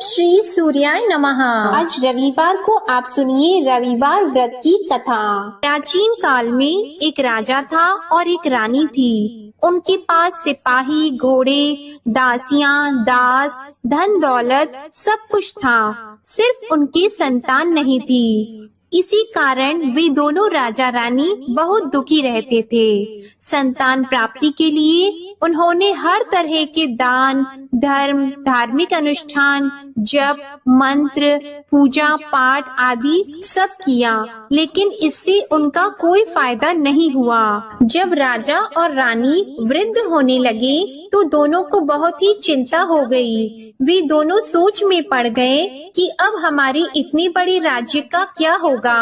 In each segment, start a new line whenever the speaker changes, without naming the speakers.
श्री सूर्याय नमः। आज रविवार को आप सुनिए रविवार व्रत की कथा। प्राचीन काल में एक राजा था और एक रानी थी। उनके पास सिपाही, घोड़े, दासियां, दास, धन दौलत सब कुछ था, सिर्फ उनकी संतान नहीं थी। इसी कारण वे दोनों राजा रानी बहुत दुखी रहते थे। संतान प्राप्ति के लिए उन्होंने हर तरह के दान, धर्म, धार्मिक अनुष्ठान, जप, मंत्र, पूजा पाठ आदि सब किया, लेकिन इससे उनका कोई फायदा नहीं हुआ। जब राजा और रानी वृद्ध होने लगे तो दोनों को बहुत ही चिंता हो गई। वे दोनों सोच में पड़ गए कि अब हमारे इतने बड़े राज्य का क्या होगा,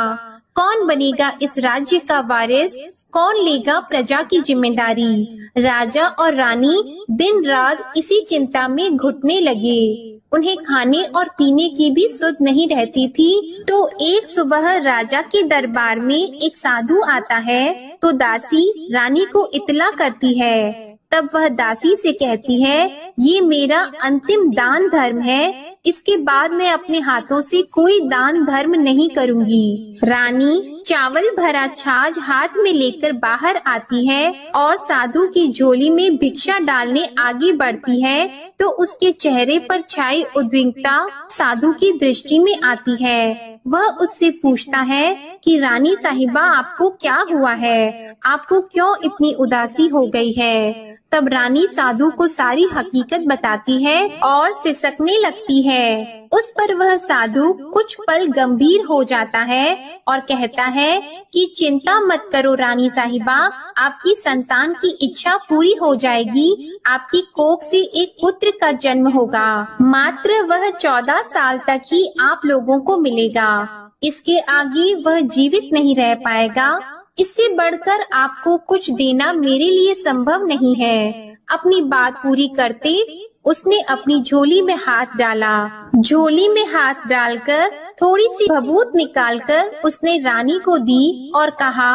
कौन बनेगा इस राज्य का वारिस, कौन लेगा प्रजा की जिम्मेदारी। राजा और रानी दिन रात इसी चिंता में घुटने लगे। उन्हें खाने और पीने की भी सुध नहीं रहती थी। तो एक सुबह राजा के दरबार में एक साधु आता है तो दासी रानी को इत्तला करती है। तब वह दासी से कहती है, ये मेरा अंतिम दान धर्म है, इसके बाद मैं अपने हाथों से कोई दान धर्म नहीं करूंगी। रानी चावल भरा छाछ हाथ में लेकर बाहर आती है और साधु की झोली में भिक्षा डालने आगे बढ़ती है तो उसके चेहरे पर छाई उद्विग्नता साधु की दृष्टि में आती है। वह उससे पूछता है कि रानी साहिबा, आपको क्या हुआ है, आपको क्यों इतनी उदासी हो गई है। तब रानी साधु को सारी हकीकत बताती है और सिसकने लगती है। उस पर वह साधु कुछ पल गंभीर हो जाता है और कहता है कि चिंता मत करो रानी साहिबा, आपकी संतान की इच्छा पूरी हो जाएगी। आपकी कोख से एक पुत्र का जन्म होगा, मात्र वह 14 साल तक ही आप लोगों को मिलेगा। इसके आगे वह जीवित नहीं रह पाएगा। इससे बढ़कर आपको कुछ देना मेरे लिए संभव नहीं है। अपनी बात पूरी करते उसने अपनी झोली में हाथ डाला। झोली में हाथ डालकर थोड़ी सी भभूत निकालकर उसने रानी को दी और कहा,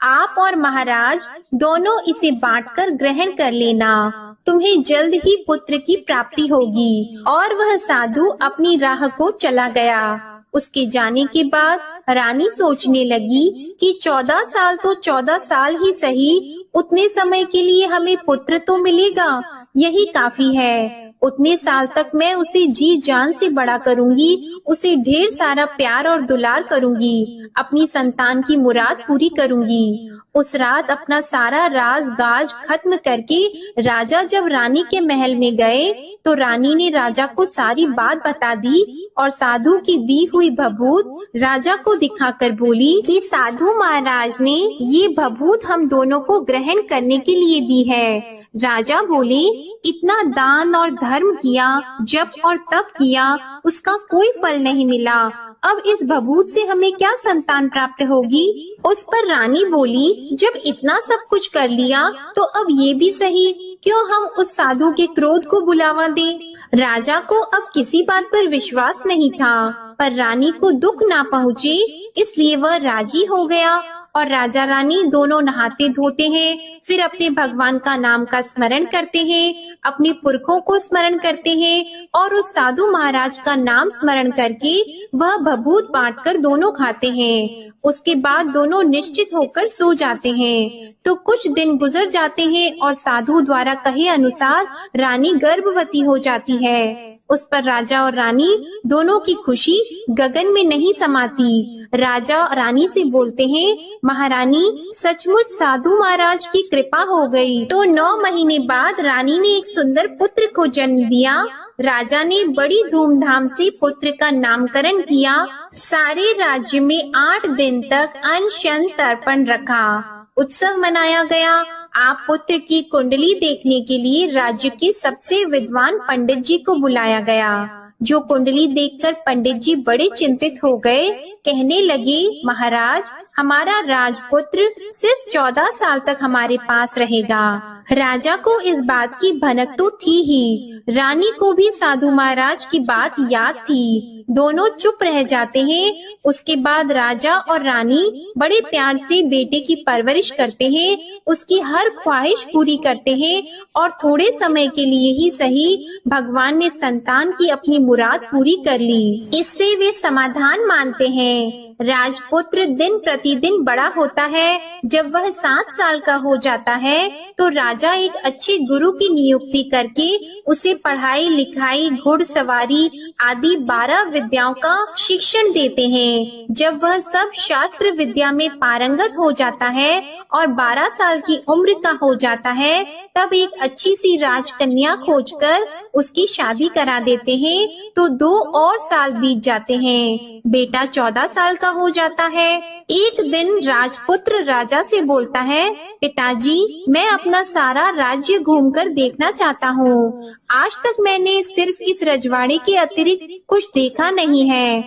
आप और महाराज दोनों इसे बांटकर ग्रहण कर लेना, तुम्हें जल्द ही पुत्र की प्राप्ति होगी। और वह साधु अपनी राह को चला गया। उसके जाने के बाद रानी सोचने लगी कि 14 साल तो 14 साल ही सही, उतने समय के लिए हमें पुत्र तो मिलेगा, यही काफी है। उतने साल तक मैं उसे जी जान से बड़ा करूंगी, उसे ढेर सारा प्यार और दुलार करूंगी, अपनी संतान की मुराद पूरी करूंगी। उस रात अपना सारा राज गाज खत्म करके राजा जब रानी के महल में गए तो रानी ने राजा को सारी बात बता दी और साधु की दी हुई भभूत राजा को दिखाकर बोली कि साधु महाराज ने ये भभूत हम दोनों को ग्रहण करने के लिए दी है। राजा बोले, इतना दान और धर्म किया, जप और तप किया, उसका कोई फल नहीं मिला। अब इस भभूत से हमें क्या संतान प्राप्त होगी। उस पर रानी बोली, जब इतना सब कुछ कर लिया तो अब ये भी सही, क्यों हम उस साधु के क्रोध को बुलावा दें। राजा को अब किसी बात पर विश्वास नहीं था, पर रानी को दुख ना पहुँचे इसलिए वह राजी हो गया। और राजा रानी दोनों नहाते धोते हैं, फिर अपने भगवान का नाम का स्मरण करते हैं, अपने पुरखों को स्मरण करते हैं और उस साधु महाराज का नाम स्मरण करके वह भभूत बांटकर दोनों खाते हैं। उसके बाद दोनों निश्चित होकर सो जाते हैं। तो कुछ दिन गुजर जाते हैं और साधु द्वारा कहे अनुसार रानी गर्भवती हो जाती है। उस पर राजा और रानी दोनों की खुशी गगन में नहीं समाती। राजा रानी से बोलते हैं, महारानी सचमुच साधु महाराज की कृपा हो गई। तो 9 महीने बाद रानी ने एक सुंदर पुत्र को जन्म दिया। राजा ने बड़ी धूमधाम से पुत्र का नामकरण किया। सारे राज्य में 8 दिन तक अनशन तर्पण रखा, उत्सव मनाया गया। आप पुत्र की कुंडली देखने के लिए राज्य के सबसे विद्वान पंडित जी को बुलाया गया। जो कुंडली देखकर पंडित जी बड़े चिंतित हो गए, कहने लगे, महाराज हमारा राजपुत्र सिर्फ 14 साल तक हमारे पास रहेगा। राजा को इस बात की भनक तो थी ही, रानी को भी साधु महाराज की बात याद थी। दोनों चुप रह जाते हैं। उसके बाद राजा और रानी बड़े प्यार से बेटे की परवरिश करते हैं, उसकी हर ख्वाहिश पूरी करते हैं और थोड़े समय के लिए ही सही भगवान ने संतान की अपनी मुराद पूरी कर ली। इससे वे समाधान मानते हैं। राजपुत्र दिन प्रतिदिन बड़ा होता है। जब वह 7 साल का हो जाता है तो राजा एक अच्छे गुरु की नियुक्ति करके उसे पढ़ाई लिखाई, घुड़सवारी आदि 12 विद्याओं का शिक्षण देते हैं। जब वह सब शास्त्र विद्या में पारंगत हो जाता है और 12 साल की उम्र का हो जाता है, तब एक अच्छी सी राजकन्या खोजकर उसकी शादी करा देते हैं। तो 2 और साल बीत जाते हैं। बेटा 14 साल का हो जाता है। एक दिन राजपुत्र राजा से बोलता है, पिताजी, मैं अपना सारा राज्य घूमकर देखना चाहता हूँ। आज तक मैंने सिर्फ इस रजवाड़े के अतिरिक्त कुछ देखा नहीं है।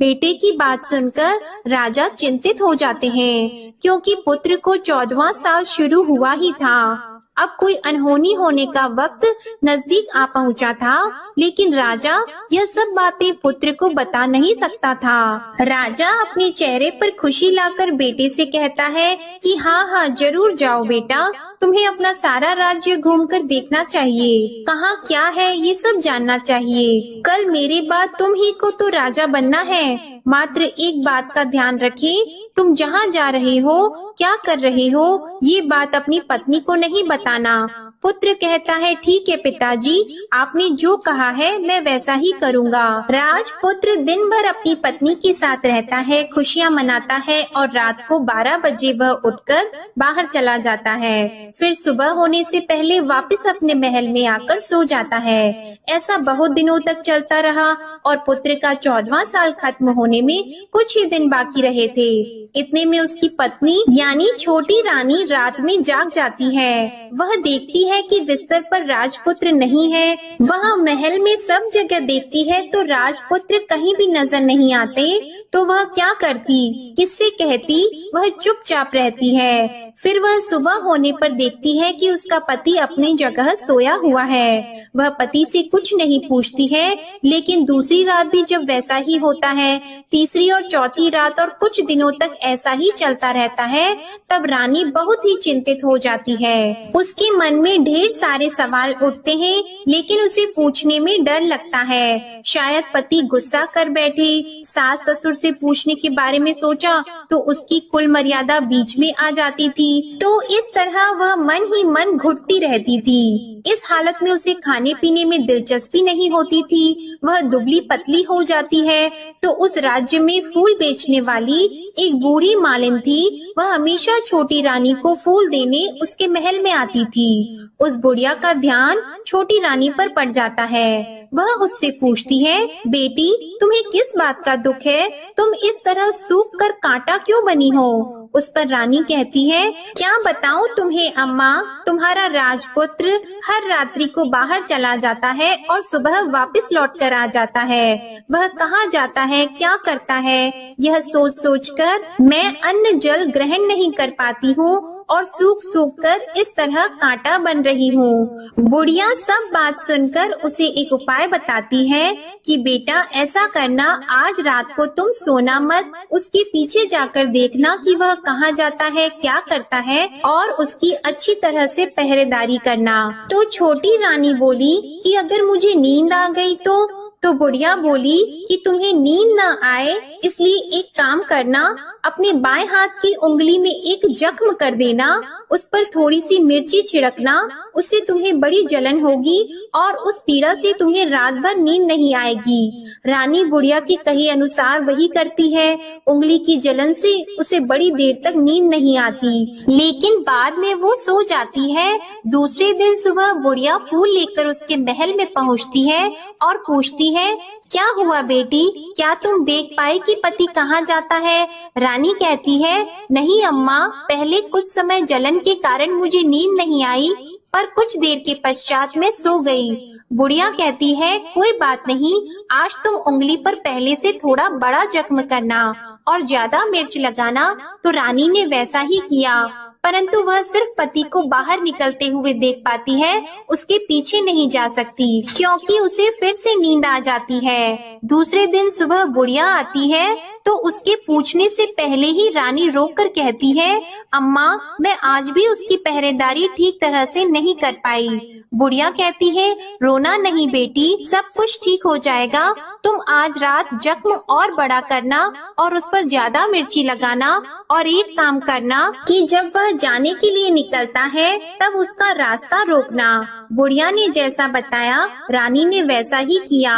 बेटे की बात सुनकर राजा चिंतित हो जाते हैं, क्योंकि पुत्र को 14वां साल शुरू हुआ ही था। अब कोई अनहोनी होने का वक्त नजदीक आ पहुंचा था, लेकिन राजा यह सब बातें पुत्र को बता नहीं सकता था। राजा अपने चेहरे पर खुशी लाकर बेटे से कहता है कि हाँ, जरूर जाओ बेटा, तुम्हें अपना सारा राज्य घूमकर देखना चाहिए। कहाँ क्या है ये सब जानना चाहिए। कल मेरे बाद तुम ही को तो राजा बनना है। मात्र एक बात का ध्यान रखें, तुम जहाँ जा रहे हो, क्या कर रहे हो, ये बात अपनी पत्नी को नहीं बताना। पुत्र कहता है, ठीक है पिताजी, आपने जो कहा है मैं वैसा ही करूँगा। राजपुत्र दिन भर अपनी पत्नी के साथ रहता है, खुशियाँ मनाता है और रात को 12 बजे वह उठकर बाहर चला जाता है। फिर सुबह होने से पहले वापस अपने महल में आकर सो जाता है। ऐसा बहुत दिनों तक चलता रहा और पुत्र का 14वां साल खत्म होने में कुछ ही दिन बाकी रहे थे। इतने में उसकी पत्नी यानी छोटी रानी रात में जाग जाती है। वह देखती है कि बिस्तर पर राजपुत्र नहीं है। वह महल में सब जगह देखती है तो राजपुत्र कहीं भी नजर नहीं आते। तो वह क्या करती, किससे कहती? वह चुपचाप रहती है। फिर वह सुबह होने पर देखती है कि उसका पति अपनी जगह सोया हुआ है। वह पति से कुछ नहीं पूछती है, लेकिन दूसरी रात भी जब वैसा ही होता है, तीसरी और चौथी रात और कुछ दिनों तक ऐसा ही चलता रहता है, तब रानी बहुत ही चिंतित हो जाती है। उसके मन में ढेर सारे सवाल उठते हैं, लेकिन उसे पूछने में डर लगता है। शायद पति गुस्सा कर बैठे। सास ससुर से पूछने के बारे में सोचा तो उसकी कुल मर्यादा बीच में आ जाती थी। तो इस तरह वह मन ही मन घुटती रहती थी। इस हालत में उसे खाने पीने में दिलचस्पी नहीं होती थी। वह दुबली पतली हो जाती है। तो उस राज्य में फूल बेचने वाली एक बूढ़ी मालिन थी। वह हमेशा छोटी रानी को फूल देने उसके महल में आती थी। उस बुढ़िया का ध्यान छोटी रानी पर पड़ जाता है। वह उससे पूछती है, बेटी, तुम्हें किस बात का दुख है? तुम इस तरह सूख कर कांटा क्यों बनी हो? उस पर रानी कहती है, क्या बताऊं तुम्हें अम्मा, तुम्हारा राजपुत्र हर रात्रि को बाहर चला जाता है और सुबह वापस लौट कर आ जाता है। वह कहाँ जाता है, क्या करता है, यह सोच सोच कर मैं अन्न जल ग्रहण नहीं कर पाती हूँ और सूख सूख कर इस तरह कांटा बन रही हूँ। बुढ़िया सब बात सुनकर उसे एक उपाय बताती है कि बेटा ऐसा करना, आज रात को तुम सोना मत, उसके पीछे जाकर देखना कि वह कहाँ जाता है, क्या करता है और उसकी अच्छी तरह से पहरेदारी करना। तो छोटी रानी बोली कि अगर मुझे नींद आ गई तो बुढ़िया बोली कि तुम्हें नींद न आए इसलिए एक काम करना, अपने बाएं हाथ की उंगली में एक जख्म कर देना, उस पर थोड़ी सी मिर्ची छिड़कना, उससे तुम्हें बड़ी जलन होगी और उस पीड़ा से तुम्हें रात भर नींद नहीं आएगी। रानी बुढ़िया के कहे अनुसार वही करती है। उंगली की जलन से उसे बड़ी देर तक नींद नहीं आती, लेकिन बाद में वो सो जाती है। दूसरे दिन सुबह बुढ़िया फूल लेकर उसके महल में पहुँचती है और पूछती है, क्या हुआ बेटी, क्या तुम देख पाई कि पति कहाँ जाता है? रानी कहती है, नहीं अम्मा, पहले कुछ समय जलन के कारण मुझे नींद नहीं आई, पर कुछ देर के पश्चात मैं सो गई। बुढ़िया कहती है, कोई बात नहीं, आज तुम उंगली पर पहले से थोड़ा बड़ा जख्म करना और ज्यादा मिर्च लगाना। तो रानी ने वैसा ही किया। परंतु वह सिर्फ पति को बाहर निकलते हुए देख पाती है, उसके पीछे नहीं जा सकती क्योंकि उसे फिर से नींद आ जाती है। दूसरे दिन सुबह बुढ़िया आती है तो उसके पूछने से पहले ही रानी रोककर कहती है, अम्मा, मैं आज भी उसकी पहरेदारी ठीक तरह से नहीं कर पाई। बुढ़िया कहती है, रोना नहीं बेटी, सब कुछ ठीक हो जाएगा। तुम आज रात जख्म और बड़ा करना और उस पर ज्यादा मिर्ची लगाना और एक काम करना कि जब वह जाने के लिए निकलता है तब उसका रास्ता रोकना। बुढ़िया ने जैसा बताया रानी ने वैसा ही किया।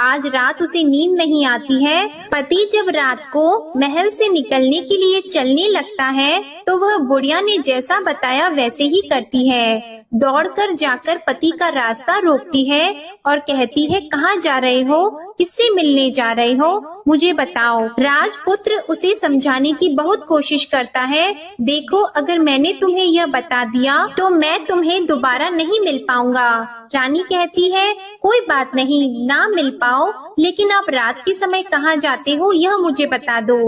आज रात उसे नींद नहीं आती है। पति जब रात को महल से निकलने के लिए चलने लगता है तो वह बुढ़िया ने जैसा बताया वैसे ही करती है। दौड़कर जाकर पति का रास्ता रोकती है और कहती है, कहाँ जा रहे हो, किससे मिलने जा रहे हो, मुझे बताओ। राजपुत्र उसे समझाने की बहुत कोशिश करता है। देखो, अगर मैंने तुम्हें यह बता दिया तो मैं तुम्हें दोबारा नहीं मिल पाऊंगा। रानी कहती है, कोई बात नहीं, ना मिल पाओ, लेकिन आप रात के समय कहाँ जाते हो यह मुझे बता दो।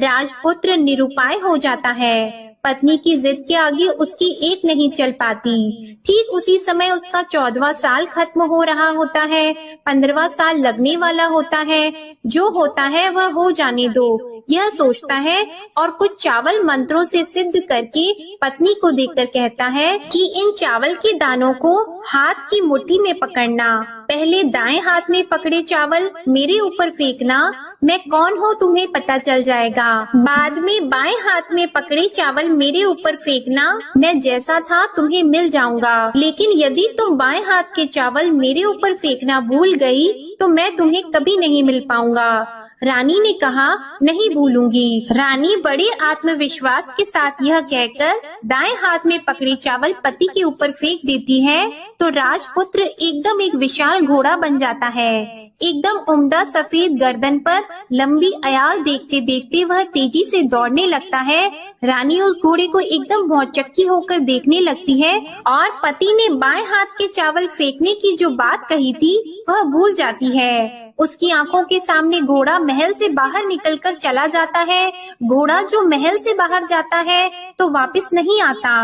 राजपुत्र निरुपाय हो जाता है। पत्नी की जिद के आगे उसकी एक नहीं चल पाती। ठीक उसी समय उसका 14वां साल खत्म हो रहा होता है, 15वां साल लगने वाला होता है। जो होता है वह हो जाने दो, यह सोचता है और कुछ चावल मंत्रों से सिद्ध करके पत्नी को देकर कहता है कि इन चावल के दानों को हाथ की मुट्ठी में पकड़ना। पहले दाएं हाथ में पकड़े चावल मेरे ऊपर फेंकना, मैं कौन हूँ तुम्हें पता चल जाएगा। बाद में बाएं हाथ में पकड़े चावल मेरे ऊपर फेंकना, मैं जैसा था तुम्हें मिल जाऊंगा। लेकिन यदि तुम बाएं हाथ के चावल मेरे ऊपर फेंकना भूल गई तो मैं तुम्हें कभी नहीं मिल पाऊंगा। रानी ने कहा, नहीं भूलूंगी। रानी बड़े आत्मविश्वास के साथ यह कहकर दाएं हाथ में पकड़े चावल पति के ऊपर फेंक देती है तो राजपुत्र एकदम एक विशाल घोड़ा बन जाता है। एकदम उम्दा सफेद गर्दन पर लंबी अयाल देखते देखते वह तेजी से दौड़ने लगता है। रानी उस घोड़े को एकदम भौचक्की होकर देखने लगती है और पति ने बाएं हाथ के चावल फेंकने की जो बात कही थी वह भूल जाती है। उसकी आंखों के सामने घोड़ा महल से बाहर निकलकर चला जाता है। घोड़ा जो महल से बाहर जाता है तो वापस नहीं आता।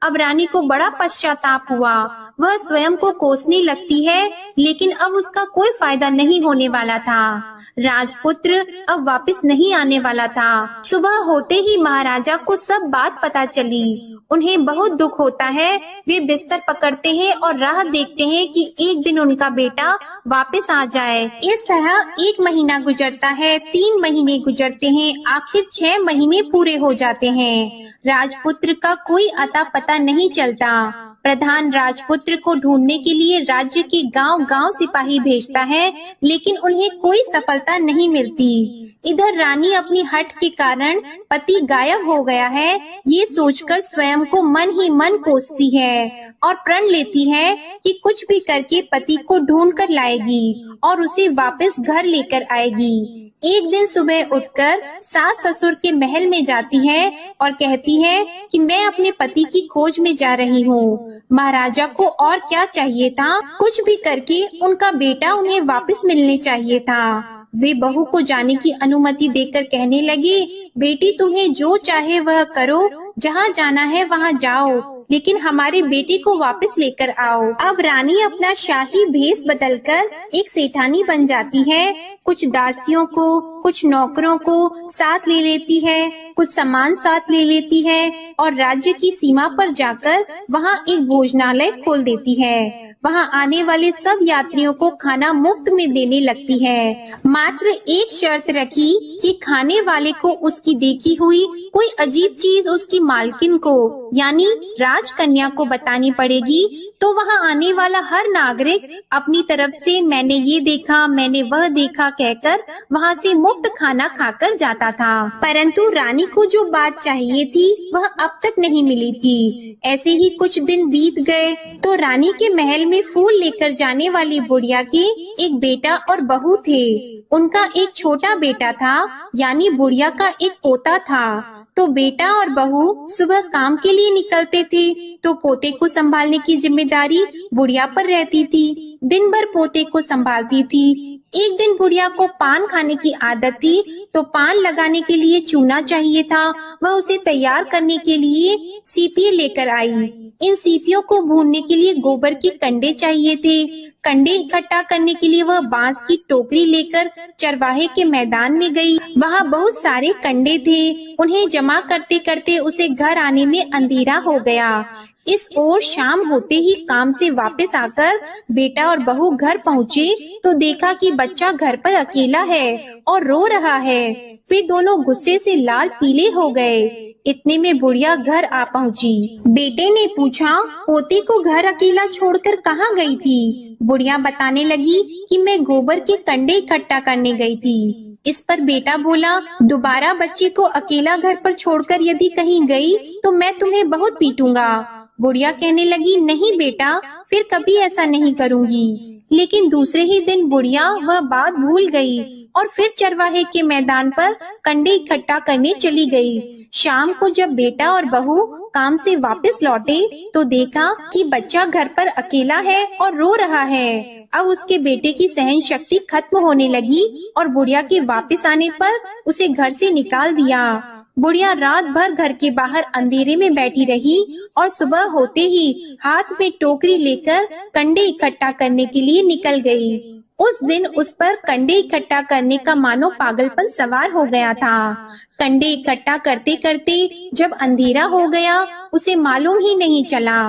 अब रानी को बड़ा पश्चाताप हुआ। वह स्वयं को कोसने लगती है, लेकिन अब उसका कोई फायदा नहीं होने वाला था। राजपुत्र अब वापस नहीं आने वाला था। सुबह होते ही महाराजा को सब बात पता चली। उन्हें बहुत दुख होता है। वे बिस्तर पकड़ते हैं और राह देखते हैं कि एक दिन उनका बेटा वापस आ जाए। इस तरह 1 महीना गुजरता है, 3 महीने गुजरते हैं, आखिर 6 महीने पूरे हो जाते हैं। राजपुत्र का कोई अता पता नहीं चलता। प्रधान राजपुत्र को ढूंढने के लिए राज्य के गांव-गांव सिपाही भेजता है, लेकिन उन्हें कोई सफलता नहीं मिलती। इधर रानी अपनी हठ के कारण पति गायब हो गया है, ये सोचकर स्वयं को मन ही मन कोसती है और प्रण लेती है कि कुछ भी करके पति को ढूंढ कर लाएगी और उसे वापस घर लेकर आएगी। एक दिन सुबह उठकर सास ससुर के महल में जाती है और कहती है कि मैं अपने पति की खोज में जा रही हूँ। महाराजा को और क्या चाहिए था, कुछ भी करके उनका बेटा उन्हें वापस मिलने चाहिए था। वे बहू को जाने की अनुमति देकर कहने लगे, बेटी तुम्हें जो चाहे वह करो, जहाँ जाना है वहाँ जाओ, लेकिन हमारे बेटे को वापस लेकर आओ। अब रानी अपना शाही भेष बदलकर एक सेठानी बन जाती है। कुछ दासियों को, कुछ नौकरों को साथ ले लेती है, कुछ सामान साथ ले लेती है और राज्य की सीमा पर जाकर वहाँ एक भोजनालय खोल देती है। वहाँ आने वाले सब यात्रियों को खाना मुफ्त में देने लगती है। मात्र एक शर्त रखी कि खाने वाले को उसकी देखी हुई कोई अजीब चीज उसकी मालकिन को यानी राजकन्या को बतानी पड़ेगी। तो वहाँ आने वाला हर नागरिक अपनी तरफ से मैंने ये देखा, मैंने वह देखा कहकर वहाँ से मुफ्त खाना खाकर जाता था। परंतु रानी को जो बात चाहिए थी वह अब तक नहीं मिली थी। ऐसे ही कुछ दिन बीत गए तो रानी के महल में फूल लेकर जाने वाली बुढ़िया के एक बेटा और बहू थे। उनका एक छोटा बेटा था, यानी बुढ़िया का एक पोता था। तो बेटा और बहू सुबह काम के लिए निकलते थे तो पोते को संभालने की जिम्मेदारी बुढ़िया पर रहती थी। दिन भर पोते को संभालती थी। एक दिन बुढ़िया को पान खाने की आदत थी, तो पान लगाने के लिए चूना चाहिए था। वह उसे तैयार करने के लिए सीपी लेकर आई। इन सीपियों को भूनने के लिए गोबर के कंडे चाहिए थे। कंडे इकट्ठा करने के लिए वह बांस की टोकरी लेकर चरवाहे के मैदान में गई। वहाँ बहुत सारे कंडे थे। उन्हें जमा करते करते उसे घर आने में अंधेरा हो गया। इस ओर शाम होते ही काम से वापस आकर बेटा और बहू घर पहुँचे तो देखा कि बच्चा घर पर अकेला है और रो रहा है। वे दोनों गुस्से से लाल पीले हो गए। इतने में बुढ़िया घर आ पहुँची। बेटे ने पूछा, पोती को घर अकेला छोड़कर कहाँ गई थी? बुढ़िया बताने लगी कि मैं गोबर के कंडे इकट्ठा करने गई थी। इस पर बेटा बोला, दोबारा बच्चे को अकेला घर पर छोड़कर यदि कहीं गई तो मैं तुम्हें बहुत पीटूंगा। बुढ़िया कहने लगी, नहीं बेटा, फिर कभी ऐसा नहीं करूंगी। लेकिन दूसरे ही दिन बुढ़िया वह बात भूल गई और फिर चरवाहे के मैदान पर कंडे इकट्ठा करने चली गई। शाम को जब बेटा और बहू काम से वापस लौटे तो देखा कि बच्चा घर पर अकेला है और रो रहा है। अब उसके बेटे की सहन शक्ति खत्म होने लगी और बुढ़िया के वापस आने पर उसे घर से निकाल दिया। बुढ़िया रात भर घर के बाहर अंधेरे में बैठी रही और सुबह होते ही हाथ में टोकरी लेकर कंडे इकट्ठा करने के लिए निकल गई। उस दिन उस पर कंडे इकट्ठा करने का मानो पागलपन सवार हो गया था। कंडे इकट्ठा करते करते जब अंधेरा हो गया उसे मालूम ही नहीं चला।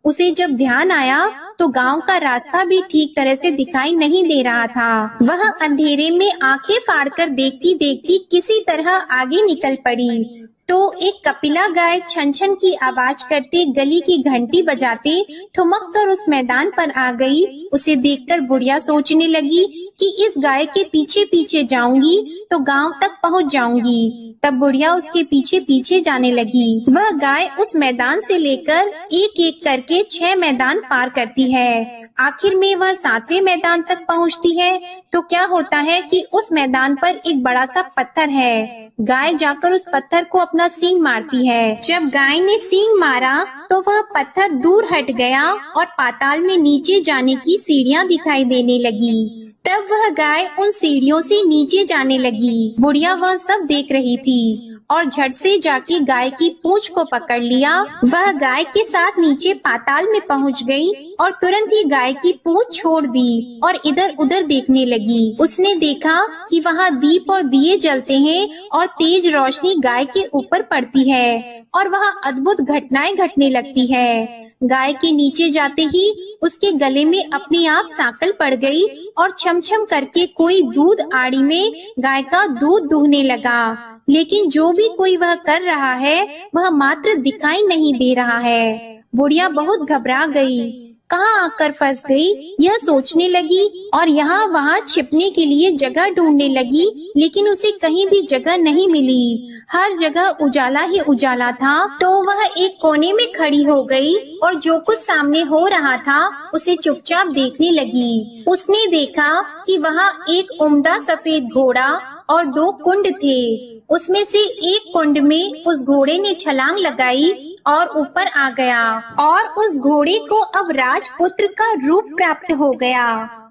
उसे जब ध्यान आया तो गांव का रास्ता भी ठीक तरह से दिखाई नहीं दे रहा था। वह अंधेरे में आंखें फाड़कर देखती देखती किसी तरह आगे निकल पड़ी तो एक कपिला गाय छन छन की आवाज करते गली की घंटी बजाते ठुमक कर उस मैदान पर आ गई। उसे देखकर बुढ़िया सोचने लगी कि इस गाय के पीछे पीछे जाऊंगी तो गांव तक पहुंच जाऊंगी। तब बुढ़िया उसके पीछे पीछे जाने लगी। वह गाय उस मैदान से लेकर एक एक करके 6 मैदान पार करती है। आखिर में वह 7वें मैदान तक पहुंचती है तो क्या होता है कि उस मैदान पर एक बड़ा सा पत्थर है। गाय जाकर उस पत्थर को अपना सींग मारती है। जब गाय ने सींग मारा तो वह पत्थर दूर हट गया और पाताल में नीचे जाने की सीढ़ियां दिखाई देने लगी। तब वह गाय उन सीढ़ियों से नीचे जाने लगी। बुढ़िया वह सब देख रही थी और झट से जाके गाय की पूंछ को पकड़ लिया। वह गाय के साथ नीचे पाताल में पहुंच गई और तुरंत ही गाय की पूंछ छोड़ दी और इधर उधर देखने लगी। उसने देखा कि वहाँ दीप और दिए जलते हैं और तेज रोशनी गाय के ऊपर पड़ती है और वहाँ अद्भुत घटनाएं घटने लगती है। गाय के नीचे जाते ही उसके गले में अपने आप सांकल पड़ गई और छम-छम करके कोई दूध आड़ी में गाय का दूध दूहने लगा। लेकिन जो भी कोई वह कर रहा है वह मात्र दिखाई नहीं दे रहा है। बुढ़िया बहुत घबरा गई, कहाँ आकर फंस गई यह सोचने लगी और यहाँ वहाँ छिपने के लिए जगह ढूंढने लगी। लेकिन उसे कहीं भी जगह नहीं मिली। हर जगह उजाला ही उजाला था। तो वह एक कोने में खड़ी हो गई और जो कुछ सामने हो रहा था उसे चुपचाप देखने लगी। उसने देखा कि वहाँ एक उम्दा सफेद घोड़ा और 2 कुंड थे। उसमें से एक कुंड में उस घोड़े ने छलांग लगाई और ऊपर आ गया और उस घोड़े को अब राजपुत्र का रूप प्राप्त हो गया।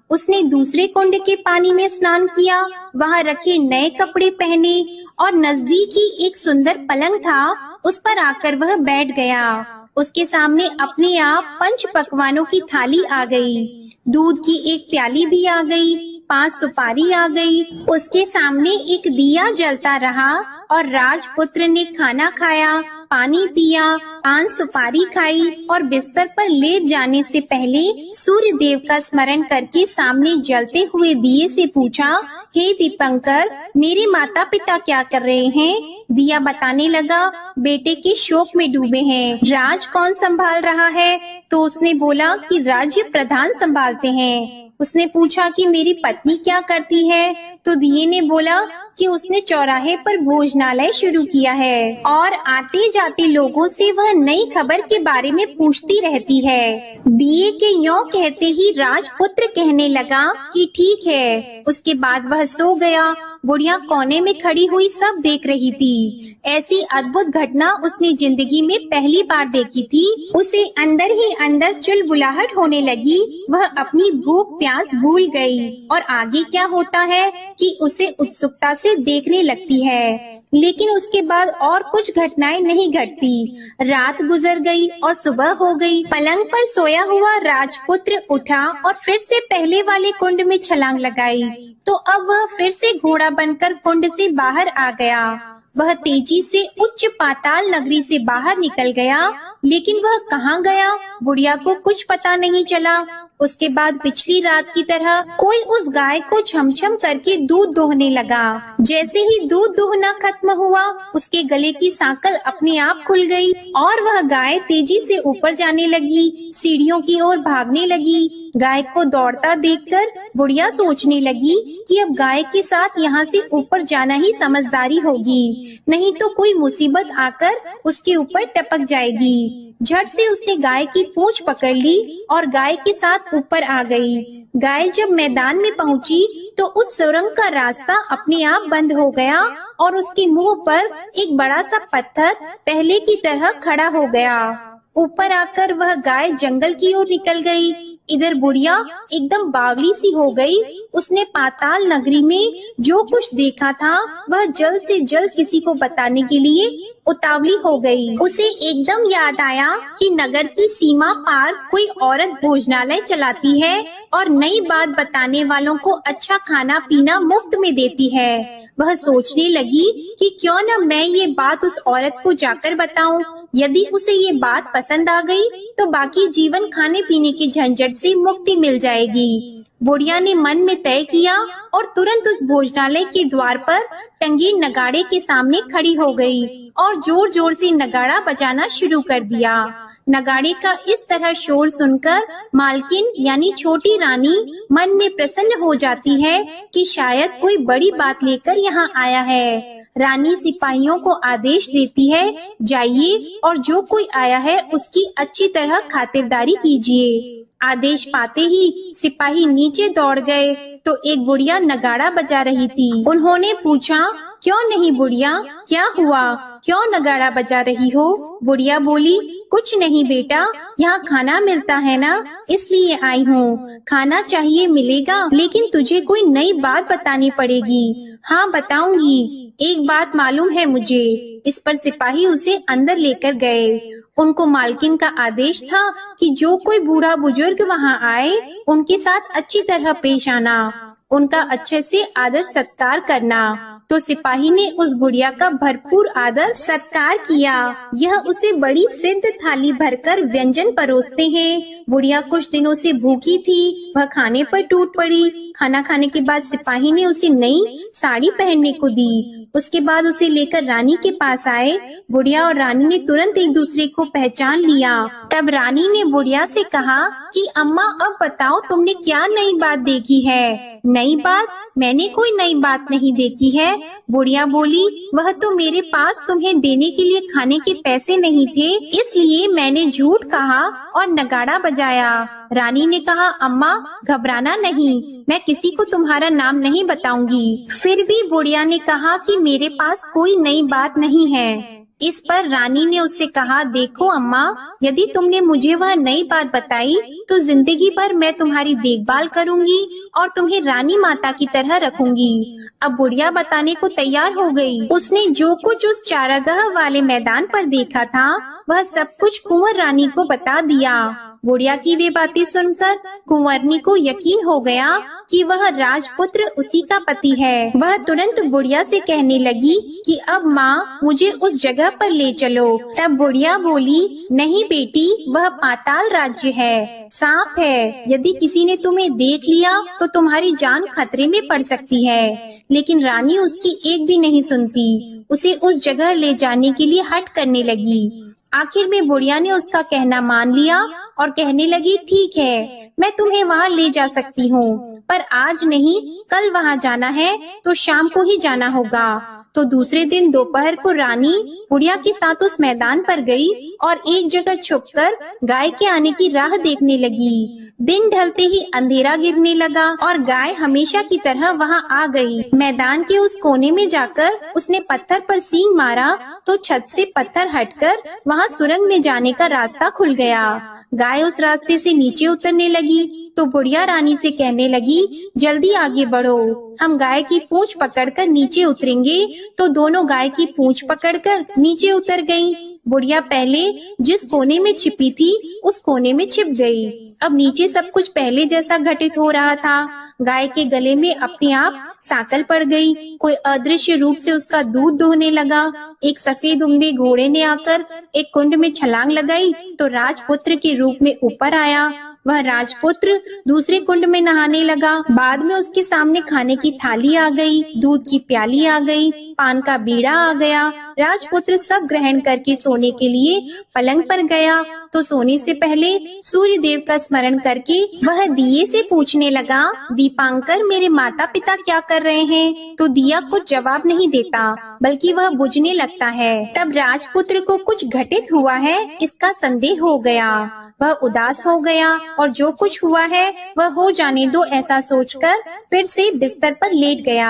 उसने दूसरे कुंड के पानी में स्नान किया, वहाँ रखे नए कपड़े पहने और नजदीक ही एक सुंदर पलंग था, उस पर आकर वह बैठ गया। उसके सामने अपने आप 5 पकवानों की थाली आ गई, दूध की एक प्याली भी आ गई, 5 सुपारी आ गई। उसके सामने एक दिया जलता रहा और राजपुत्र ने खाना खाया, पानी पिया, 5 सुपारी खाई और बिस्तर पर लेट जाने से पहले सूर्य देव का स्मरण करके सामने जलते हुए दिए से पूछा, हे दीपंकर, मेरे माता पिता क्या कर रहे हैं? दिया बताने लगा, बेटे के शोक में डूबे हैं। राज कौन संभाल रहा है? तो उसने बोला कि राज्य प्रधान संभालते हैं। उसने पूछा कि मेरी पत्नी क्या करती है? तो दिए ने बोला कि उसने चौराहे पर भोजनालय शुरू किया है और आते जाते लोगों से वह नई खबर के बारे में पूछती रहती है। दिए के यों कहते ही राजपुत्र कहने लगा कि ठीक है। उसके बाद वह सो गया बुढ़िया कोने में खड़ी हुई सब देख रही थी। ऐसी अद्भुत घटना उसने जिंदगी में पहली बार देखी थी। उसे अंदर ही अंदर चुलबुलाहट होने लगी। वह अपनी भूख प्यास भूल गई और आगे क्या होता है कि उसे उत्सुकता से देखने लगती है। लेकिन उसके बाद और कुछ घटनाएं नहीं घटती। रात गुजर गई और सुबह हो गई। पलंग पर सोया हुआ राजपुत्र उठा और फिर से पहले वाले कुंड में छलांग लगाई। तो अब वह फिर से घोड़ा बनकर कुंड से बाहर आ गया। वह तेजी से उच्च पाताल नगरी से बाहर निकल गया, लेकिन वह कहाँ गया बुढ़िया को कुछ पता नहीं चला। उसके बाद पिछली रात की तरह कोई उस गाय को छमछम करके दूध दोहने लगा। जैसे ही दूध दोहना खत्म हुआ, उसके गले की सांकल अपने आप खुल गई और वह गाय तेजी से ऊपर जाने लगी, सीढ़ियों की ओर भागने लगी। गाय को दौड़ता देखकर बुढ़िया सोचने लगी कि अब गाय के साथ यहाँ से ऊपर जाना ही समझदारी होगी, नहीं तो कोई मुसीबत आकर उसके ऊपर टपक जाएगी। झट से उसने गाय की पूंछ पकड़ ली और गाय के साथ ऊपर आ गई। गाय जब मैदान में पहुंची तो उस सुरंग का रास्ता अपने आप बंद हो गया और उसके मुंह पर एक बड़ा सा पत्थर पहले की तरह खड़ा हो गया। ऊपर आकर वह गाय जंगल की ओर निकल गई। इधर बुढ़िया एकदम बावली सी हो गई। उसने पाताल नगरी में जो कुछ देखा था वह जल्द से जल्द किसी को बताने के लिए उतावली हो गई। उसे एकदम याद आया कि नगर की सीमा पार कोई औरत भोजनालय चलाती है और नई बात बताने वालों को अच्छा खाना पीना मुफ्त में देती है। वह सोचने लगी कि क्यों न मैं ये बात उस औरत को जाकर बताऊं। यदि उसे ये बात पसंद आ गई तो बाकी जीवन खाने पीने के झंझट से मुक्ति मिल जाएगी। बुढ़िया ने मन में तय किया और तुरंत उस भोजनालय के द्वार पर टंगे नगाड़े के सामने खड़ी हो गई और जोर जोर से नगाड़ा बजाना शुरू कर दिया। नगाड़े का इस तरह शोर सुनकर मालकिन यानी छोटी रानी मन में प्रसन्न हो जाती है कि शायद कोई बड़ी बात लेकर यहाँ आया है। रानी सिपाहियों को आदेश देती है, जाइए और जो कोई आया है उसकी अच्छी तरह खातिरदारी कीजिए। आदेश पाते ही सिपाही नीचे दौड़ गए तो एक बुढ़िया नगाड़ा बजा रही थी। उन्होंने पूछा, क्यों नहीं बुढ़िया, क्या हुआ, क्यों नगाड़ा बजा रही हो? बुढ़िया बोली, कुछ नहीं बेटा, यहाँ खाना मिलता है ना, इसलिए आई हूँ। खाना चाहिए मिलेगा, लेकिन तुझे कोई नई बात बतानी पड़ेगी। हाँ बताऊंगी, एक बात मालूम है मुझे। इस पर सिपाही उसे अंदर लेकर गए। उनको मालकिन का आदेश था कि जो कोई बूढ़ा बुजुर्ग वहाँ आए उनके साथ अच्छी तरह पेश आना, उनका अच्छे से आदर सत्कार करना। तो सिपाही ने उस बुढ़िया का भरपूर आदर सत्कार किया। यह उसे बड़ी सिद्ध थाली भरकर व्यंजन परोसते हैं। बुढ़िया कुछ दिनों से भूखी थी, वह खाने पर टूट पड़ी। खाना खाने के बाद सिपाही ने उसे नई साड़ी पहनने को दी। उसके बाद उसे लेकर रानी के पास आए। बुढ़िया और रानी ने तुरंत एक दूसरे को पहचान लिया। तब रानी ने बुढ़िया से कहा कि अम्मा अब बताओ तुमने क्या नई बात देखी है? नई बात? मैंने कोई नई बात नहीं देखी है। बुढ़िया बोली, वह तो मेरे पास तुम्हें देने के लिए खाने के पैसे नहीं थे, इसलिए मैंने झूठ कहा और नगाड़ा बजाया। रानी ने कहा, अम्मा घबराना नहीं, मैं किसी को तुम्हारा नाम नहीं बताऊंगी। फिर भी बुढ़िया ने कहा कि मेरे पास कोई नई बात नहीं है। इस पर रानी ने उससे कहा, देखो अम्मा, यदि तुमने मुझे वह नई बात बताई तो जिंदगी भर मैं तुम्हारी देखभाल करूंगी और तुम्हें रानी माता की तरह रखूंगी। अब बुढ़िया बताने को तैयार हो गई। उसने जो कुछ उस चारागाह वाले मैदान पर देखा था वह सब कुछ कुंवर रानी को बता दिया। बुढ़िया की वे बातें सुनकर कुंवरनी को यकीन हो गया कि वह राजपुत्र उसी का पति है। वह तुरंत बुढ़िया से कहने लगी कि अब माँ मुझे उस जगह पर ले चलो। तब बुढ़िया बोली, नहीं बेटी, वह पाताल राज्य है, सांप है। यदि किसी ने तुम्हें देख लिया तो तुम्हारी जान खतरे में पड़ सकती है। लेकिन रानी उसकी एक भी नहीं सुनती। उसे उस जगह ले जाने के लिए हठ करने लगी। आखिर में बुढ़िया ने उसका कहना मान लिया और कहने लगी, ठीक है, मैं तुम्हें वहाँ ले जा सकती हूँ, पर आज नहीं, कल वहाँ जाना है तो शाम को ही जाना होगा। तो दूसरे दिन दोपहर को रानी बुढ़िया के साथ उस मैदान पर गई और एक जगह छुपकर गाय के आने की राह देखने लगी। दिन ढलते ही अंधेरा गिरने लगा और गाय हमेशा की तरह वहां आ गई। मैदान के उस कोने में जाकर उसने पत्थर पर सींग मारा तो छत से पत्थर हटकर वहां सुरंग में जाने का रास्ता खुल गया। गाय उस रास्ते से नीचे उतरने लगी तो बुढ़िया रानी से कहने लगी, जल्दी आगे बढ़ो, हम गाय की पूंछ पकड़कर नीचे उतरेंगे। तो दोनों गाय की पूंछ पकड़कर नीचे उतर गईं। बुढ़िया पहले जिस कोने में छिपी थी उस कोने में छिप गई। अब नीचे सब कुछ पहले जैसा घटित हो रहा था। गाय के गले में अपने आप सांकल पड़ गई। कोई अदृश्य रूप से उसका दूध दोहने लगा। एक सफेद उम्दे घोड़े ने आकर एक कुंड में छलांग लगाई तो राजपुत्र के रूप में ऊपर आया। वह राजपुत्र दूसरे कुंड में नहाने लगा। बाद में उसके सामने खाने की थाली आ गई, दूध की प्याली आ गई, पान का बीड़ा आ गया। राजपुत्र सब ग्रहण करके सोने के लिए पलंग पर गया तो सोने से पहले सूर्य देव का स्मरण करके वह दिए से पूछने लगा, दीपांकर मेरे माता पिता क्या कर रहे हैं? तो दिया कुछ जवाब नहीं देता बल्कि वह बुझने लगता है। तब राजपुत्र को कुछ घटित हुआ है इसका संदेह हो गया। वह उदास हो गया और जो कुछ हुआ है वह हो जाने दो ऐसा सोचकर फिर से बिस्तर पर लेट गया।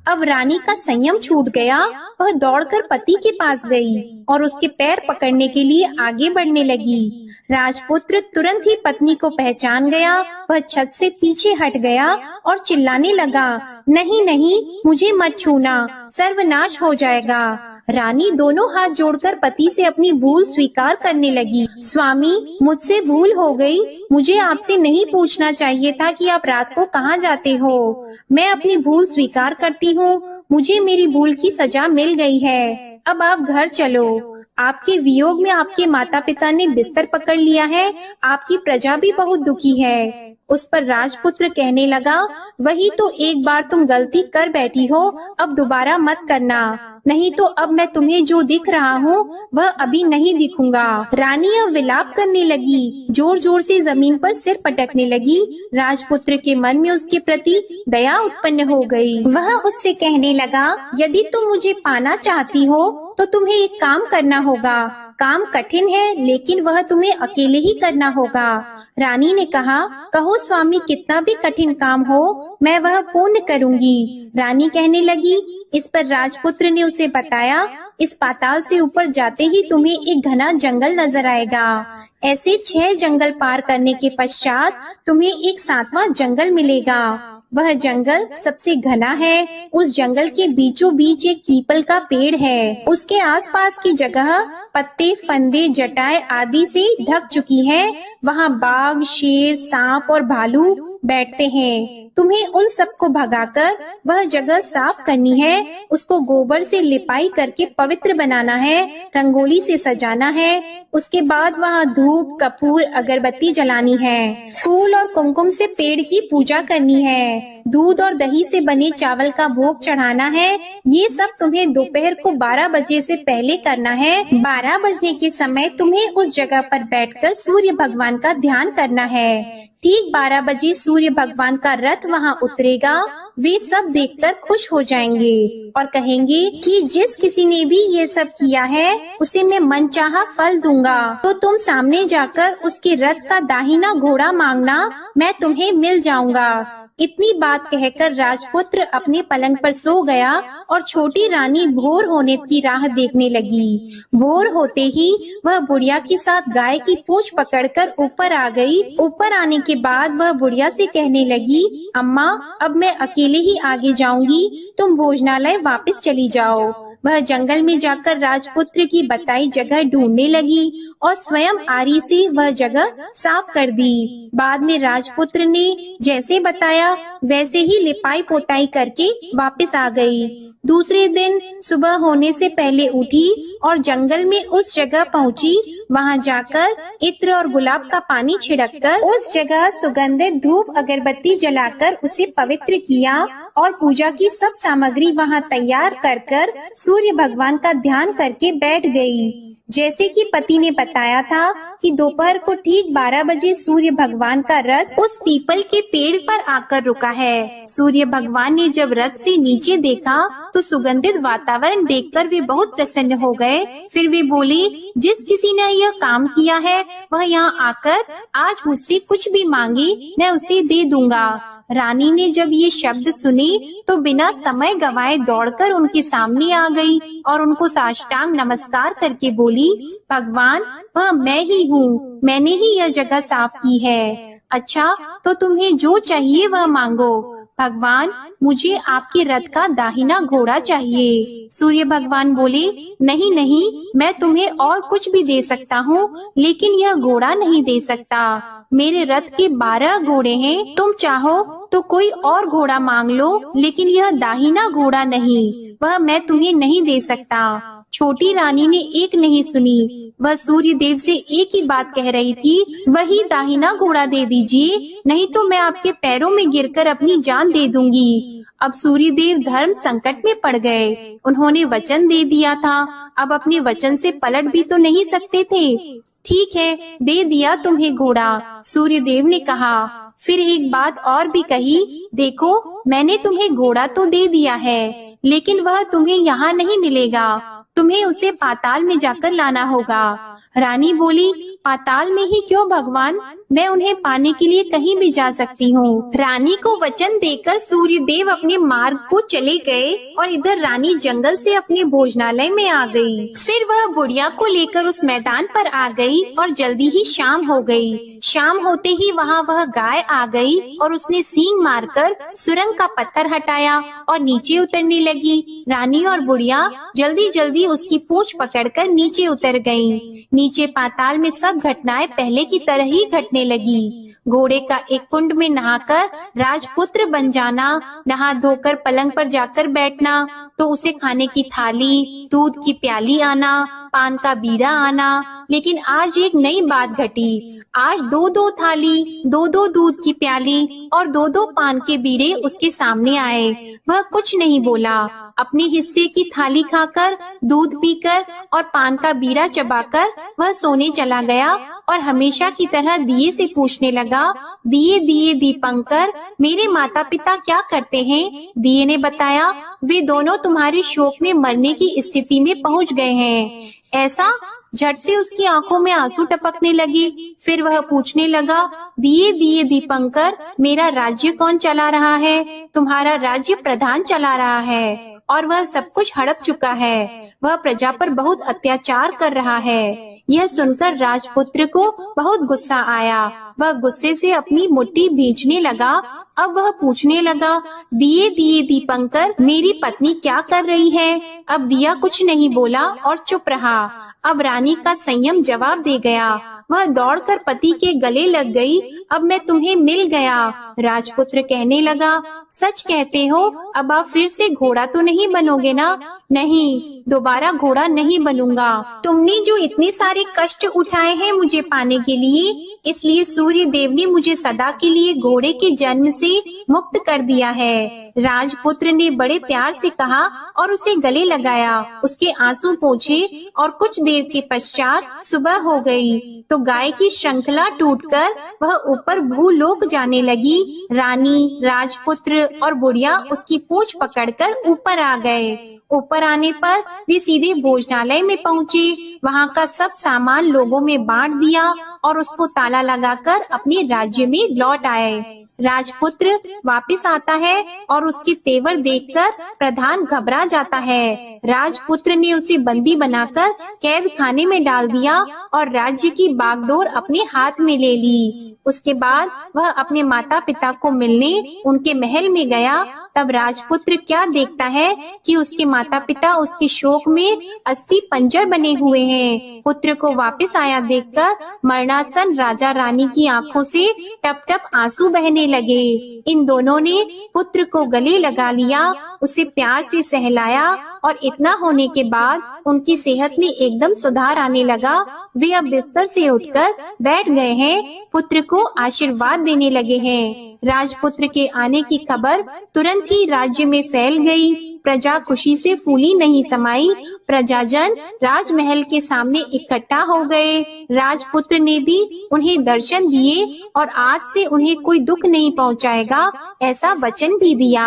अब रानी का संयम छूट गया। वह दौड़कर पति के पास गई और उसके पैर पकड़ने के लिए आगे बढ़ने लगी। राजपुत्र तुरंत ही पत्नी को पहचान गया। वह छत से पीछे हट गया और चिल्लाने लगा, नहीं नहीं, मुझे मत छूना, सर्वनाश हो जाएगा। रानी दोनों हाथ जोड़कर पति से अपनी भूल स्वीकार करने लगी। स्वामी, मुझसे भूल हो गई। मुझे आपसे नहीं पूछना चाहिए था कि आप रात को कहाँ जाते हो। मैं अपनी भूल स्वीकार करती हूँ। मुझे मेरी भूल की सजा मिल गई है। अब आप घर चलो। आपके वियोग में आपके माता पिता ने बिस्तर पकड़ लिया है। आपकी प्रजा भी बहुत दुखी है। उस पर राजपुत्र कहने लगा, वही तो एक बार तुम गलती कर बैठी हो, अब दोबारा मत करना, नहीं तो अब मैं तुम्हें जो दिख रहा हूँ वह अभी नहीं दिखूंगा। रानी अब विलाप करने लगी, जोर जोर से जमीन पर सिर पटकने लगी। राजपुत्र के मन में उसके प्रति दया उत्पन्न हो गई। वह उससे कहने लगा, यदि तुम मुझे पाना चाहती हो तो तुम्हें एक काम करना होगा। काम कठिन है लेकिन वह तुम्हें अकेले ही करना होगा। रानी ने कहा, कहो स्वामी, कितना भी कठिन काम हो मैं वह पूर्ण करूंगी। रानी कहने लगी। इस पर राजपुत्र ने उसे बताया, इस पाताल से ऊपर जाते ही तुम्हें एक घना जंगल नजर आएगा। ऐसे 6 जंगल पार करने के पश्चात तुम्हें एक 7वां जंगल मिलेगा। वह जंगल सबसे घना है। उस जंगल के बीचों बीच एक पीपल का पेड़ है। उसके आसपास की जगह पत्ते, फंदे, जटाएं आदि से ढक चुकी है। वहाँ बाघ, शेर, सांप और भालू बैठते हैं। तुम्हें उन सबको भगाकर वह जगह साफ करनी है। उसको गोबर से लिपाई करके पवित्र बनाना है, रंगोली से सजाना है। उसके बाद वहाँ धूप, कपूर, अगरबत्ती जलानी है। फूल और कुमकुम से पेड़ की पूजा करनी है। दूध और दही से बने चावल का भोग चढ़ाना है। ये सब तुम्हें दोपहर को 12 बजे से पहले करना है। 12 बजने के समय तुम्हें उस जगह पर बैठकर सूर्य भगवान का ध्यान करना है। ठीक 12 बजे सूर्य भगवान का रथ वहाँ उतरेगा। वे सब देखकर खुश हो जाएंगे और कहेंगे कि जिस किसी ने भी ये सब किया है उसे मैं मनचाहा फल दूंगा। तो तुम सामने जाकर उसके रथ का दाहिना घोड़ा मांगना, मैं तुम्हें मिल जाऊंगा। इतनी बात कहकर राजपुत्र अपने पलंग पर सो गया और छोटी रानी भोर होने की राह देखने लगी। भोर होते ही वह बुढ़िया के साथ गाय की पूंछ पकड़कर ऊपर आ गई। ऊपर आने के बाद वह बुढ़िया से कहने लगी, अम्मा, अब मैं अकेले ही आगे जाऊंगी, तुम भोजनालय वापस चली जाओ। वह जंगल में जाकर राजपुत्र की बताई जगह ढूंढने लगी और स्वयं आरी से वह जगह साफ कर दी। बाद में राजपुत्र ने जैसे बताया वैसे ही लिपाई पोताई करके वापस आ गई। दूसरे दिन सुबह होने से पहले उठी और जंगल में उस जगह पहुंची। वहां जाकर इत्र और गुलाब का पानी छिड़ककर उस जगह सुगंधित धूप अगरबत्ती जलाकर उसे पवित्र किया और पूजा की सब सामग्री वहां तैयार कर सूर्य भगवान का ध्यान करके बैठ गई। जैसे कि पति ने बताया था कि दोपहर को ठीक 12 बजे सूर्य भगवान का रथ उस पीपल के पेड़ पर आकर रुका है। सूर्य भगवान ने जब रथ से नीचे देखा तो सुगंधित वातावरण देखकर वे बहुत प्रसन्न हो गए। फिर वे बोले, जिस किसी ने यह काम किया है वह यहाँ आकर आज मुझसे कुछ भी मांगे मैं उसे दे दूंगा। रानी ने जब ये शब्द सुने तो बिना समय गवाए दौड़कर उनके सामने आ गई और उनको साष्टांग नमस्कार करके बोली, भगवान वह मैं ही हूँ, मैंने ही यह जगह साफ की है। अच्छा, तो तुम्हें जो चाहिए वह मांगो। भगवान, मुझे आपके रथ का दाहिना घोड़ा चाहिए। सूर्य भगवान बोले, नहीं नहीं, मैं तुम्हें और कुछ भी दे सकता हूँ, लेकिन यह घोड़ा नहीं दे सकता। मेरे रथ के 12 घोड़े हैं, तुम चाहो तो कोई और घोड़ा मांग लो, लेकिन यह दाहिना घोड़ा नहीं, वह मैं तुम्हें नहीं दे सकता। छोटी रानी ने एक नहीं सुनी, वह सूर्य देव से एक ही बात कह रही थी, वही दाहिना घोड़ा दे दीजिए, नहीं तो मैं आपके पैरों में गिरकर अपनी जान दे दूंगी। अब सूर्य देव धर्म संकट में पड़ गए। उन्होंने वचन दे दिया था, अब अपने वचन से पलट भी तो नहीं सकते थे। ठीक है, दे दिया तुम्हें घोड़ा, सूर्य देव ने कहा। फिर एक बात और भी कही, देखो मैंने तुम्हें घोड़ा तो दे दिया है, लेकिन वह तुम्हें यहाँ नहीं मिलेगा, तुम्हें उसे पाताल में जाकर लाना होगा। रानी बोली, पाताल में ही क्यों भगवान, मैं उन्हें पाने के लिए कहीं भी जा सकती हूँ। रानी को वचन देकर सूर्य देव अपने मार्ग को चले गए और इधर रानी जंगल से अपने भोजनालय में आ गई। फिर वह बुढ़िया को लेकर उस मैदान पर आ गई और जल्दी ही शाम हो गई। शाम होते ही वहाँ वह गाय आ गई और उसने सींग मारकर सुरंग का पत्थर हटाया और नीचे उतरने लगी। रानी और बुढ़िया जल्दी जल्दी उसकी पूंछ पकड़कर नीचे उतर गईं। नीचे पाताल में सब घटनाएं पहले की तरह ही घटने लगी। घोड़े का एक कुंड में नहाकर राजपुत्र बन जाना, नहा धोकर पलंग पर जाकर बैठना, तो उसे खाने की थाली, दूध की प्याली आना, पान का बीड़ा आना। लेकिन आज एक नई बात घटी। आज 2-2 थाली, 2-2 दूध की प्याली और 2-2 पान के बीड़े उसके सामने आए। वह कुछ नहीं बोला। अपने हिस्से की थाली खाकर, दूध पीकर और पान का बीड़ा चबाकर वह सोने चला गया और हमेशा की तरह दिए से पूछने लगा, दिए दिए दीपंकर, मेरे माता पिता क्या करते हैं? दिए ने बताया, वे दोनों तुम्हारे शोक में मरने की स्थिति में पहुंच गए हैं। ऐसा? झट से उसकी आंखों में आंसू टपकने लगे। फिर वह पूछने लगा, दिए दिए दीपंकर, मेरा राज्य कौन चला रहा है? तुम्हारा राज्य प्रधान चला रहा है और वह सब कुछ हड़प चुका है। वह प्रजा पर बहुत अत्याचार कर रहा है। यह सुनकर राजपुत्र को बहुत गुस्सा आया। वह गुस्से से अपनी मुट्ठी भींचने लगा। अब वह पूछने लगा, दिए दिए दीपंकर, मेरी पत्नी क्या कर रही है? अब दिया कुछ नहीं बोला और चुप रहा। अब रानी का संयम जवाब दे गया। वह दौड़कर पति के गले लग गई। अब मैं तुम्हें मिल गया। राजपुत्र कहने लगा, सच कहते हो? अब आप फिर से घोड़ा तो नहीं बनोगे ना? नहीं, दोबारा घोड़ा नहीं बनूंगा। तुमने जो इतने सारे कष्ट उठाए हैं मुझे पाने के लिए, इसलिए सूर्य देव ने मुझे सदा के लिए घोड़े के जन्म से मुक्त कर दिया है। राजपुत्र ने बड़े प्यार से कहा और उसे गले लगाया। उसके आंसू पोंछे और कुछ देर के पश्चात सुबह हो गई तो गाय की श्रृंखला टूटकर वह ऊपर भूलोक जाने लगी। रानी, राजपुत्र और बुढ़िया उसकी पूंछ पकड़कर ऊपर आ गए। ऊपर आने पर वे सीधे भोजनालय में पहुँचे। वहाँ का सब सामान लोगों में बांट दिया और उसको ताला लगाकर अपने राज्य में लौट आए। राजपुत्र वापस आता है और उसके तेवर देखकर प्रधान घबरा जाता है। राजपुत्र ने उसे बंदी बनाकर कैद खाने में डाल दिया और राज्य की बागडोर अपने हाथ में ले ली। उसके बाद वह अपने माता पिता को मिलने उनके महल में गया। तब राजपुत्र क्या देखता है कि उसके माता पिता उसके शोक में अस्थि पंजर बने हुए हैं। पुत्र को वापस आया देखकर मरणासन राजा रानी की आंखों से टप टप आंसू बहने लगे। इन दोनों ने पुत्र को गले लगा लिया, उसे प्यार से सहलाया और इतना होने के बाद उनकी सेहत में एकदम सुधार आने लगा। वे अब बिस्तर से उठकर बैठ गए हैं, पुत्र को आशीर्वाद देने लगे हैं। राजपुत्र के आने की खबर तुरंत ही राज्य में फैल गई। प्रजा खुशी से फूली नहीं समाई। प्रजाजन राजमहल के सामने इकट्ठा हो गए। राजपुत्र ने भी उन्हें दर्शन दिए और आज से उन्हें कोई दुख नहीं पहुंचाएगा, ऐसा वचन भी दिया।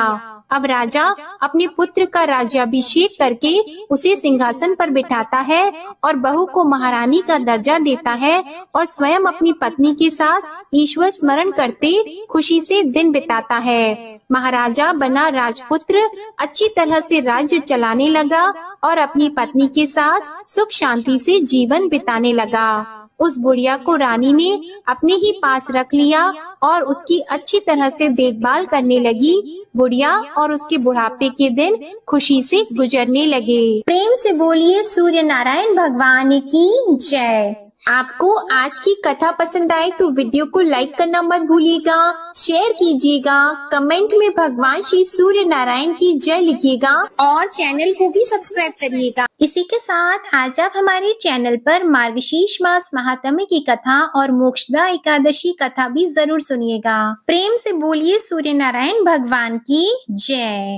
अब राजा अपने पुत्र का राज्याभिषेक करके उसे सिंहासन पर बिठाता है और बहू को महारानी का दर्जा देता है और स्वयं अपनी पत्नी के साथ ईश्वर स्मरण करते खुशी से दिन बिताता है। महाराजा बना राजपुत्र अच्छी तरह से राज्य चलाने लगा और अपनी पत्नी के साथ सुख शांति से जीवन बिताने लगा। उस बुढ़िया को रानी ने अपने ही पास रख लिया और उसकी अच्छी तरह से देखभाल करने लगी। बुढ़िया और उसके बुढ़ापे के दिन खुशी से गुजरने लगे। प्रेम से बोलिए सूर्य नारायण भगवान की जय। आपको आज की कथा पसंद आए तो वीडियो को लाइक करना मत भूलिएगा, शेयर कीजिएगा, कमेंट में भगवान श्री सूर्य नारायण की जय लिखिएगा और चैनल को भी सब्सक्राइब करिएगा। इसी के साथ आज आप हमारे चैनल पर मार्गशीर्ष मास महात्म्य की कथा और मोक्षदा एकादशी कथा भी जरूर सुनिएगा। प्रेम से बोलिए सूर्य नारायण भगवान की जय।